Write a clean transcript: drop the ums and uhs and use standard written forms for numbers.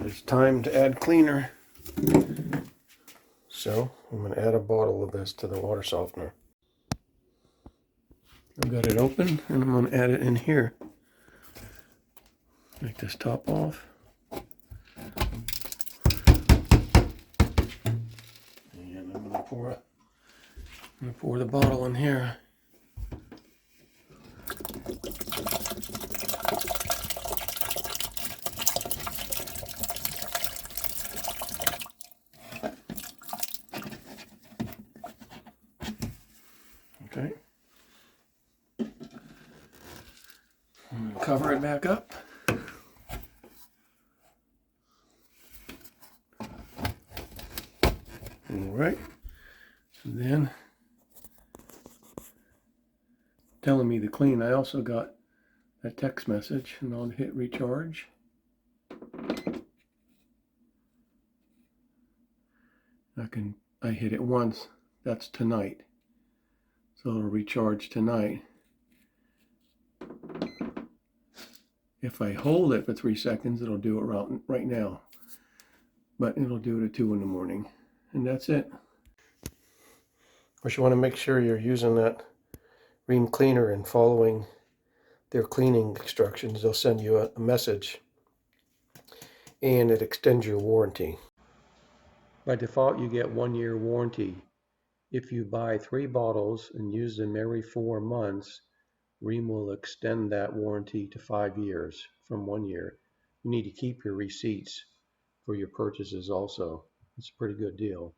It's time to add cleaner. So I'm going to add a bottle of this to the water softener. I've got it open and I'm going to add it in here. Make this top off. And I'm going to pour the bottle in here. Okay. Cover it back up. All right. And then telling me to clean. I also got a text message, and I'll hit recharge. I hit it once. That's tonight. So it'll recharge tonight. If I hold it for 3 seconds, it'll do it right now. But it'll do it at 2 in the morning. And that's it. Of course, you want to make sure you're using that Rheem cleaner and following their cleaning instructions. They'll send you a message and it extends your warranty. By default, you get 1 year warranty. If you buy 3 bottles and use them every 4 months, Rheem will extend that warranty to 5 years from 1 year. You need to keep your receipts for your purchases also. It's a pretty good deal.